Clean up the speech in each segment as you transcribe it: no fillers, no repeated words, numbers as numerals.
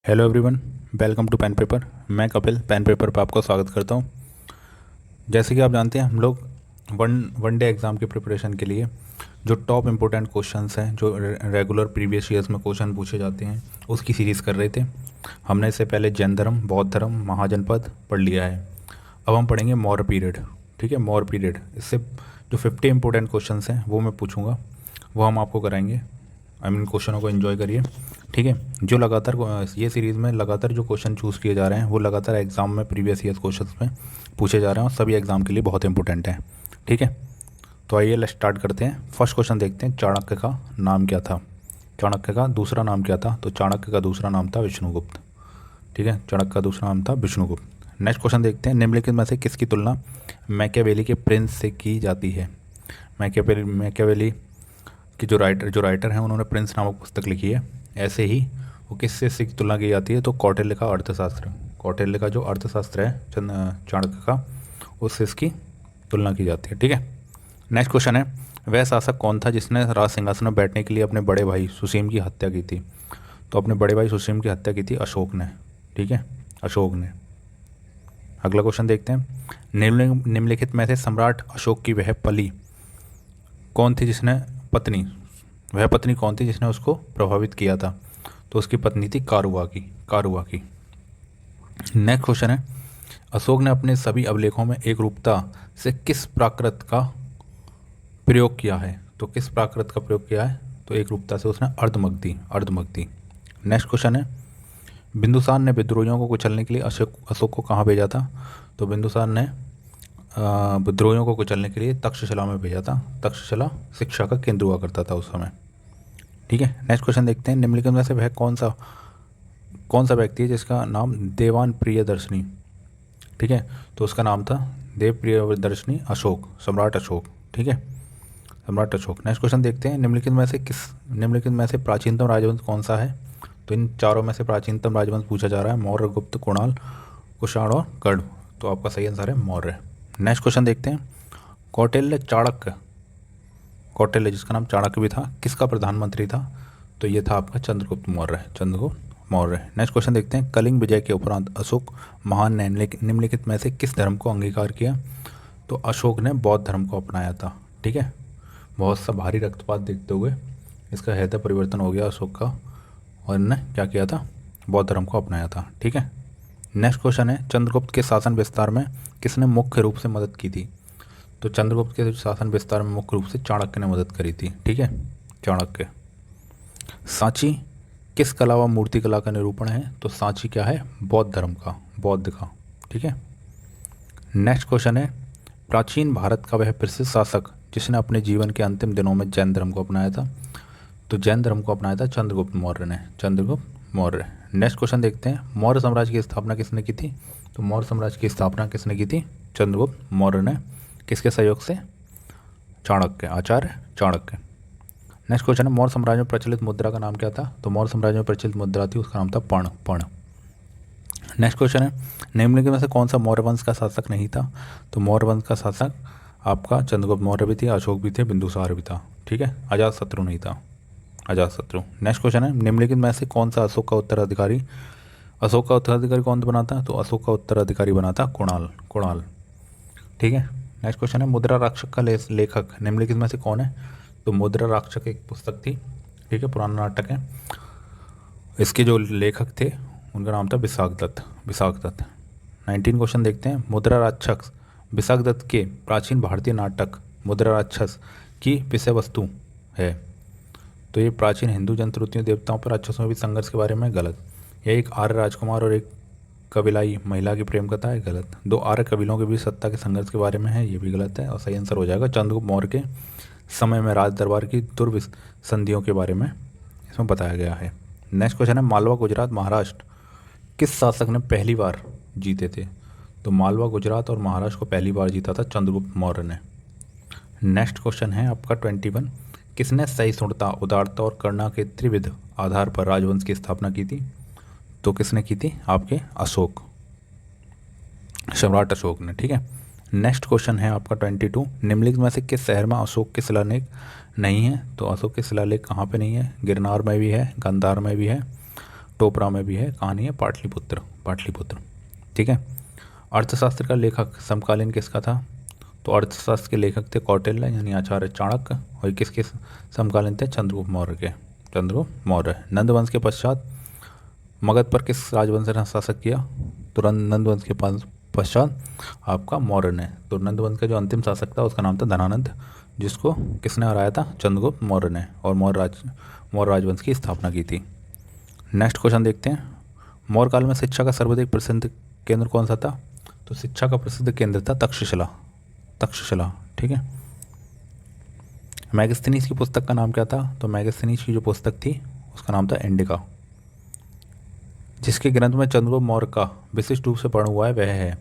Hello everyone, welcome to pen paper. मैं Kapil pen paper पर आपका स्वागत करता हूं। जैसे कि आप जानते हैं, हम लोग वन डे एग्ज़ाम की प्रिपरेशन के लिए जो टॉप इम्पोर्टेंट क्वेश्चंस हैं, जो रेगुलर प्रीवियस ईयर्स में क्वेश्चन पूछे जाते हैं, उसकी सीरीज़ कर रहे थे। हमने इससे पहले जैन धर्म, बौद्ध धर्म, महाजनपद पढ़ लिया है। अब हम पढ़ेंगे मौर्य पीरियड। ठीक है, मौर्य पीरियड। इससे जो 50 इंपॉर्टेंट क्वेश्चंस हैं वो मैं पूछूंगा, वो हम आपको कराएंगे। क्वेश्चनों को एंजॉय करिए। ठीक है, जो लगातार ये सीरीज़ में लगातार जो क्वेश्चन चूज़ किए जा रहे हैं वो लगातार एग्जाम में प्रीवियस ईयर क्वेश्चंस में पूछे जा रहे हैं और सभी एग्जाम के लिए बहुत इंपॉर्टेंट हैं। ठीक है, तो आइए स्टार्ट करते हैं। फर्स्ट क्वेश्चन देखते हैं, चाणक्य का नाम क्या था? चाणक्य का दूसरा नाम क्या था? तो चाणक्य का दूसरा नाम था विष्णुगुप्त। ठीक है, चाणक्य का दूसरा नाम था विष्णुगुप्त। नेक्स्ट क्वेश्चन देखते हैं, निम्नलिखित में से किसकी तुलना मैकियावेली के प्रिंस से की जाती है? मैकियावेली कि जो राइटर हैं उन्होंने प्रिंस नामक पुस्तक लिखी है। ऐसे ही वो किससे की तुलना की जाती है? तो कौटिल्य का अर्थशास्त्र, कौटिल्य का जो अर्थशास्त्र है चाणक्य का, उससे इसकी तुलना की जाती है। ठीक है, नेक्स्ट क्वेश्चन है, वह शासक कौन था जिसने राज सिंहासन में बैठने के लिए अपने बड़े भाई सुसीम की हत्या की थी? तो अपने बड़े भाई सुसीम की हत्या की थी अशोक ने। ठीक है, अशोक ने। अगला क्वेश्चन देखते हैं, निम्नलिखित में से सम्राट अशोक की वह पत्नी कौन थी जिसने वह पत्नी कौन थी जिसने उसको प्रभावित किया था? तो उसकी पत्नी थी कारुआ की। नेक्स्ट क्वेश्चन है, अशोक ने अपने सभी अभिलेखों में एक रूपता से किस प्राकृत का प्रयोग किया है? तो किस प्राकृत का प्रयोग किया है? तो एक रूपता से उसने अर्धमगधी। नेक्स्ट क्वेश्चन है, बिंदुसार ने विद्रोहियों को कुचलने के लिए अशोक को कहाँ भेजा था? तो बिंदुसार ने विद्रोहियों को कुचलने के लिए तक्षशिला में भेजा था। तक्षशिला शिक्षा का केंद्र हुआ करता था उस समय। ठीक है, नेक्स्ट क्वेश्चन देखते हैं, निम्नलिखित में से वह कौन सा व्यक्ति है जिसका नाम देवान प्रियदर्शनी? ठीक है, तो उसका नाम था देव प्रियदर्शनी अशोक, सम्राट अशोक। ठीक है, सम्राट अशोक। नेक्स्ट क्वेश्चन देखते हैं, निम्नलिखित में से प्राचीनतम राजवंश कौन सा है? तो इन चारों में से प्राचीनतम राजवंश पूछा जा रहा है, मौर्य, गुप्त, कुणाल, कुषाण और गढ़। तो आपका सही आंसर है मौर्य। नेक्स्ट क्वेश्चन देखते हैं, कौटिल्य जिसका नाम चाणक्य भी था, किसका प्रधानमंत्री था? तो ये था आपका चंद्रगुप्त मौर्य। नेक्स्ट क्वेश्चन देखते हैं, कलिंग विजय के उपरांत अशोक महान ने निम्नलिखित में से किस धर्म को अंगीकार किया? तो अशोक ने बौद्ध धर्म को अपनाया था। ठीक है, बहुत सा भारी रक्तपात देखते हुए इसका हृदय परिवर्तन हो गया अशोक का, और इन्होंने क्या किया था? बौद्ध धर्म को अपनाया था। ठीक है, नेक्स्ट क्वेश्चन है, चंद्रगुप्त के शासन विस्तार में किसने मुख्य रूप से मदद की थी? तो चंद्रगुप्त के शासन विस्तार में मुख्य रूप से चाणक्य ने मदद करी थी। ठीक है, चाणक्य। सांची किस कला व मूर्तिकला का निरूपण है? तो सांची क्या है? बौद्ध का। ठीक है, नेक्स्ट क्वेश्चन है, प्राचीन भारत का वह प्रसिद्ध शासक जिसने अपने जीवन के अंतिम दिनों में जैन धर्म को अपनाया था? तो जैन धर्म को अपनाया था चंद्रगुप्त मौर्य। नेक्स्ट क्वेश्चन देखते हैं, मौर्य साम्राज्य की स्थापना किसने की थी? तो मौर्य साम्राज्य की स्थापना किसने की थी? चंद्रगुप्त मौर्य ने। किसके सहयोग से? आचार्य चाणक्य। नेक्स्ट क्वेश्चन है, मौर्य साम्राज्य में प्रचलित मुद्रा का नाम क्या था? तो मौर्य साम्राज्य में प्रचलित मुद्रा थी, उसका नाम था पर्ण। नेक्स्ट क्वेश्चन है, निम्नलिखित में से कौन सा मौर्य वंश का शासक नहीं था? तो मौर्य वंश का शासक आपका चंद्रगुप्त मौर्य भी थे, अशोक भी थे, बिंदुसार भी था। ठीक है, अजातशत्रु नहीं था, अजातशत्रु। नेक्स्ट क्वेश्चन है, निम्नलिखित में से कौन सा अशोक का उत्तराधिकारी कौन बना था? तो अशोक का उत्तराधिकारी बना था कुणाल। ठीक है, नेक्स्ट क्वेश्चन है, मुद्रा राक्षक का लेखक निम्नलिखित में से कौन है? तो मुद्रा राक्षक एक पुस्तक थी। ठीक है, पुराना नाटक है। इसके जो लेखक थे उनका नाम था विशाख दत्त। 19 क्वेश्चन देखते हैं, मुद्रा राक्षस विशाख दत्त के प्राचीन भारतीय नाटक मुद्रा राक्षस की विषय वस्तु है? तो ये प्राचीन हिंदू जनश्रुतियों देवताओं पर राक्षसों के संघर्ष के बारे में, गलत। यह एक आर्य राजकुमार और एक कबीलाई महिला की प्रेम कथा है, गलत। दो आर्य कबीलों के बीच सत्ता के संघर्ष के बारे में है, ये भी गलत है। और सही आंसर हो जाएगा चंद्रगुप्त मौर्य के समय में राज दरबार की दुर्विसंधियों के बारे में इसमें बताया गया है। नेक्स्ट क्वेश्चन है, मालवा, गुजरात, महाराष्ट्र किस शासक ने पहली बार जीते थे? तो मालवा, गुजरात और महाराष्ट्र को पहली बार जीता था चंद्रगुप्त मौर्य ने। नेक्स्ट क्वेश्चन है आपका 21, किसने सहिष्णुता, उदारता और करुणा के त्रिविध आधार पर राजवंश की स्थापना की थी? तो किसने की थी? आपके सम्राट अशोक ने। ठीक है, नेक्स्ट क्वेश्चन है आपका 22, निम्नलिखित में से किस शहर में अशोक के शिलालेख नहीं है? तो अशोक के शिलालेख कहाँ पे नहीं है? गिरनार में भी है, गांधार में भी है, टोपरा में भी है, कहानी है पाटलिपुत्र, पाटलिपुत्र। ठीक है। अर्थशास्त्र का लेखक समकालीन किसका था? तो अर्थशास्त्र के लेखक थे कौटिल्य यानी आचार्य चाणक्य, और किसके समकालीन थे? चंद्रगुप्त मौर्य के, चंद्रगुप्त मौर्य। नंदवंश के पश्चात मगध पर किस राजवंश ने शासक किया? तो नंदवंश के पश्चात आपका मौर्य ने। तो नंदवंश का जो अंतिम शासक था उसका नाम था धनानंद, जिसको किसने हराया था? चंद्रगुप्त मौर्य ने, और मौर्य राजवंश की स्थापना की थी। नेक्स्ट क्वेश्चन देखते हैं। मौर्य काल में शिक्षा का सर्वाधिक प्रसिद्ध केंद्र कौन सा था? तो शिक्षा का प्रसिद्ध केंद्र था तक्षशिला, तक्षशिला। ठीक है। मैगस्थनीज की पुस्तक का नाम क्या था? तो मैगस्थनीज की जो पुस्तक थी उसका नाम था इंडिका। जिसके ग्रंथ में चंद्रगुप्त मौर्य का विशिष्ट रूप से वर्णन हुआ है वह है,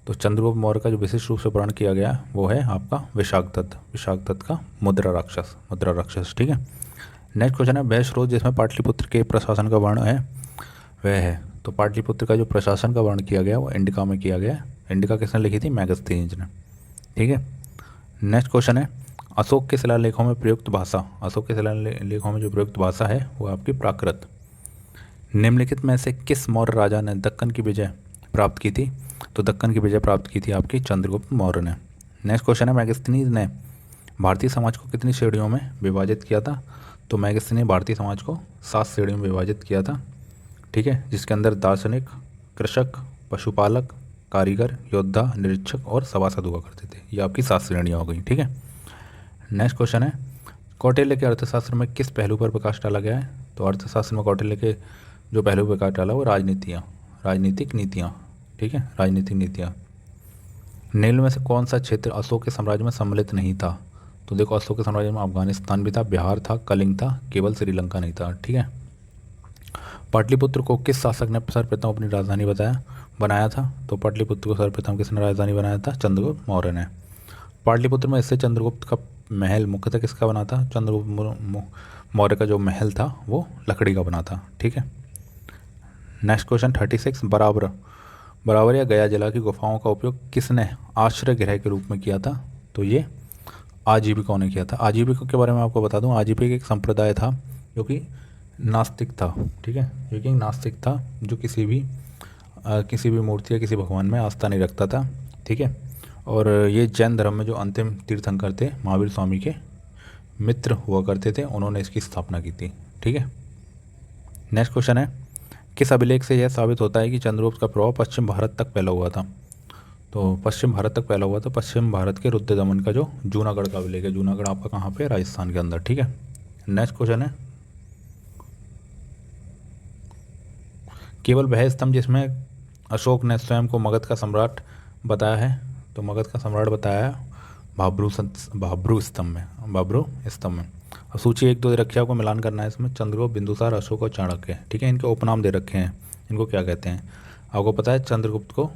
तो चंद्रगुप्त मौर्य का जो विशिष्ट रूप से वर्णन किया गया वो है आपका विशाखदत्त, विशाखदत्त का मुद्रा राक्षस, मुद्रा राक्षस। ठीक है। नेक्स्ट क्वेश्चन है, वह स्रोत जिसमें पाटलिपुत्र के प्रशासन का वर्णन है वह है, तो पाटलिपुत्र का जो प्रशासन का वर्णन किया गया वो इंडिका में किया गया है। इंडिका किसने लिखी थी? मैगस्थनीज ने। ठीक है। नेक्स्ट क्वेश्चन है, अशोक के शिलालेखों में प्रयुक्त भाषा, अशोक के शिलालेखों में जो प्रयुक्त भाषा है वो आपकी प्राकृत। निम्नलिखित में से किस मौर्य राजा ने दक्कन की विजय प्राप्त की थी? तो दक्कन की विजय प्राप्त की थी आपकी चंद्रगुप्त मौर्य ने। नेक्स्ट क्वेश्चन है, मैगस्थनीज ने भारतीय समाज को कितनी श्रेणियों में विभाजित किया था? तो मैगस्थनी ने भारतीय समाज को 7 श्रेणियों में विभाजित किया था। ठीक है। जिसके अंदर दार्शनिक, कृषक, पशुपालक, कारीगर, योद्धा, निरीक्षक और सभासद हुआ करते थे। ये आपकी 7 श्रेणियाँ हो गई। ठीक है। नेक्स्ट क्वेश्चन है, कौटिल्य के अर्थशास्त्र में किस पहलू पर प्रकाश डाला गया है? तो अर्थशास्त्र में कौटिल्य के जो पहलू पर प्रकाश डाला वो राजनीतियाँ, राजनीतिक नीतियाँ। ठीक है, राजनीतिक नीतियाँ। निम्न में से कौन सा क्षेत्र अशोक के साम्राज्य में सम्मिलित नहीं था? तो देखो, अशोक के साम्राज्य में अफगानिस्तान भी था, बिहार था, कलिंग था, केवल श्रीलंका नहीं था। ठीक है। पाटलिपुत्र को किस शासक ने सर्वप्रथम अपनी राजधानी बनाया था? तो पाटलिपुत्र को सर्वप्रथम किसने राजधानी बनाया था? चंद्रगुप्त मौर्य ने। पाटलिपुत्र में इससे चंद्रगुप्त का महल मुख्यतः किसका बना था? चंद्रगुप्त मौर्य का जो महल था वो लकड़ी का बना था। ठीक है। नेक्स्ट क्वेश्चन 36, बराबर या गया जिला की गुफाओं का उपयोग किसने आश्रय गृह के रूप में किया था? तो ये आजीविकों ने किया था। आजीविकों के बारे में आपको बता दूं, आजीविक एक संप्रदाय था जो कि नास्तिक था। ठीक है, जो कि नास्तिक था, जो किसी भी मूर्ति या किसी भगवान में आस्था नहीं रखता था। ठीक है। और ये जैन धर्म में जो अंतिम तीर्थंकर थे महावीर स्वामी के मित्र हुआ करते थे, उन्होंने इसकी स्थापना की थी। ठीक है। नेक्स्ट क्वेश्चन है, किस अभिलेख से यह साबित होता है कि चंद्रगुप्त का प्रभाव पश्चिम भारत तक फैला हुआ था? तो पश्चिम भारत तक फैला हुआ था पश्चिम भारत के रुद्रदमन का जो जूनागढ़ का अभिलेख है। जूनागढ़ आपका कहाँ पे? राजस्थान के अंदर। ठीक है। नेक्स्ट क्वेश्चन है, केवल वह स्तंभ जिसमें अशोक ने स्वयं को मगध का सम्राट बताया है? तो मगध का सम्राट बताया है भाब्रू स्तंभ में, भाब्रू स्तंभ में। अब सूची 1, 2 दे रखी है, आपको मिलान करना है इसमें। चंद्रगुप्त, बिंदुसार, अशोक और चाणक्य। ठीक है। इनके उपनाम दे रखे हैं, इनको क्या कहते हैं आपको पता है? चंद्रगुप्त को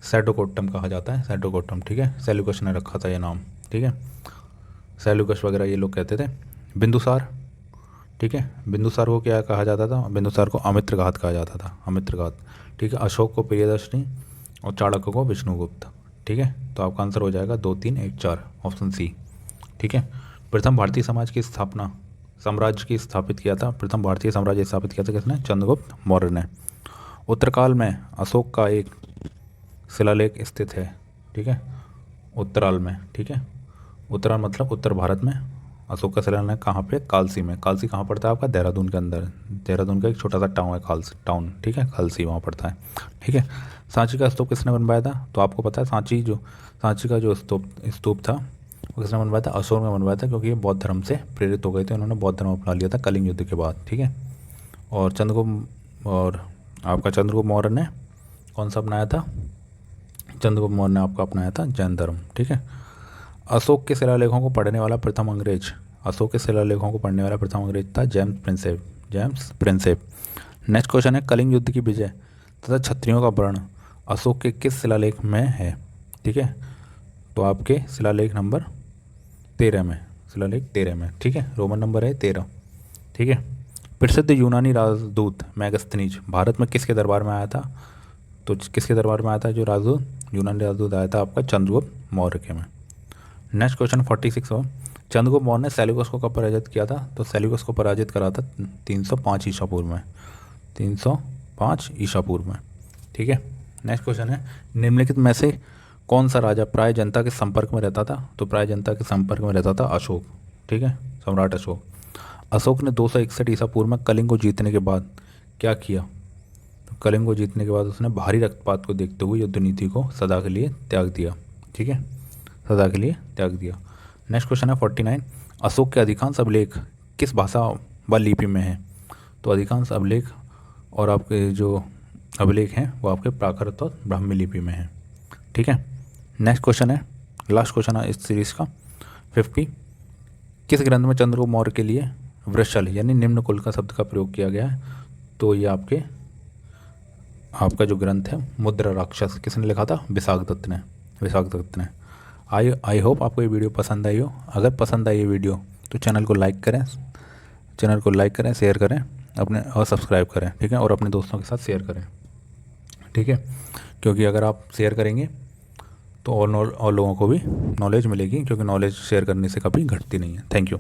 सैटोकोट्टम कहा जाता है, सैटोकोट्टम। ठीक है। सेल्यूकस ने रखा था ये नाम। ठीक है, सेल्यूकस वगैरह ये लोग कहते थे। बिंदुसार, ठीक है, बिंदुसार को क्या कहा जाता था? बिंदुसार को अमित्रघात कहा जाता था, अमित्रघात। ठीक है। अशोक को प्रियदर्शनी और चाणक्य को विष्णुगुप्त। ठीक है। तो आपका आंसर हो जाएगा 2, 3, 1, 4, ऑप्शन सी। ठीक है। प्रथम भारतीय समाज की स्थापना, साम्राज्य की स्थापित किया था, प्रथम भारतीय साम्राज्य स्थापित किया था किसने? चंद्रगुप्त मौर्य ने। उत्तरकाल में अशोक का एक शिलालेख स्थित है। ठीक है, उत्तराल में। ठीक है, उत्तराल मतलब उत्तर भारत में। अशोक का शिलालेख कहाँ पे? कालसी में। कालसी कहाँ पड़ता है आपका? देहरादून के अंदर। देहरादून का एक छोटा सा टाउन है कालसी टाउन। ठीक है, कालसी वहाँ पड़ता है। ठीक है। सांची का स्तूप किसने बनवाया था? तो आपको पता है सांची का जो स्तूप था वो किसने बनवाया था? अशोक ने बनवाया था, क्योंकि ये बौद्ध धर्म से प्रेरित हो गए थे। उन्होंने बौद्ध धर्म अपना लिया था कलिंग युद्ध के बाद। ठीक है। और चंद्रगुप्त मौर्य ने कौन सा अपनाया था? चंद्रगुप्त मौर्य ने आपका अपनाया था जैन धर्म। ठीक है। अशोक के शिलालेखों को पढ़ने वाला प्रथम अंग्रेज, अशोक के शिलालेखों को पढ़ने वाला प्रथम अंग्रेज था जेम्स प्रिंसेप। नेक्स्ट क्वेश्चन है, कलिंग युद्ध की विजय तथा क्षत्रियों का वर्ण अशोक के किस शिलालेख में है? ठीक है, तो आपके शिलालेख नंबर 13 में, शिलालेख 13 में। ठीक है, रोमन नंबर है 13। ठीक है। प्रसिद्ध यूनानी राजदूत मैगस्थनीज भारत में किसके दरबार में आया था? तो किसके दरबार में आया था जो राजदूत? यूनानी राजदूत आया था आपका चंद्रगुप्त मौर्य के में। नेक्स्ट क्वेश्चन 46 हो, चंद्रगुप्त मौर्य ने सेल्यूकस को कब पराजित किया था? तो सेल्यूकस को पराजित करा था 305 ईसा पूर्व में। 305 ईसा पूर्व में। ठीक है, नेक्स्ट क्वेश्चन है, निम्नलिखित में से कौन सा राजा प्राय जनता के संपर्क में रहता था? तो प्राय जनता के संपर्क में रहता था अशोक। ठीक है, सम्राट अशोक। अशोक ने 261 ईसा पूर्व में कलिंग को जीतने के बाद क्या किया? तो कलिंग को जीतने के बाद उसने भारी रक्तपात को देखते हुए युद्ध नीति को सदा के लिए त्याग दिया। ठीक है, सदा के लिए त्याग दिया। नेक्स्ट क्वेश्चन है 49, अशोक के अधिकांश अभिलेख किस भाषा व लिपि में हैं? तो अधिकांश अभिलेख और आपके जो अभिलेख हैं वो आपके प्राकृत और ब्राह्मी लिपि में हैं। ठीक है, नेक्स्ट क्वेश्चन है, लास्ट क्वेश्चन है इस सीरीज़ का 50, किस ग्रंथ में चंद्रगुप्त मौर्य के लिए वृषल यानी निम्न कुल का शब्द का प्रयोग किया गया है? तो ये आपका जो ग्रंथ है मुद्रा राक्षस किसने लिखा था? विशाखदत्त ने। आई होप आपको ये वीडियो पसंद आई हो। अगर पसंद आई ये वीडियो तो चैनल को लाइक करें, शेयर करें अपने और सब्सक्राइब करें। ठीक है, और अपने दोस्तों के साथ शेयर करें। ठीक है, क्योंकि अगर आप शेयर करेंगे तो और लोगों को भी नॉलेज मिलेगी, क्योंकि नॉलेज शेयर करने से कभी घटती नहीं है। Thank you.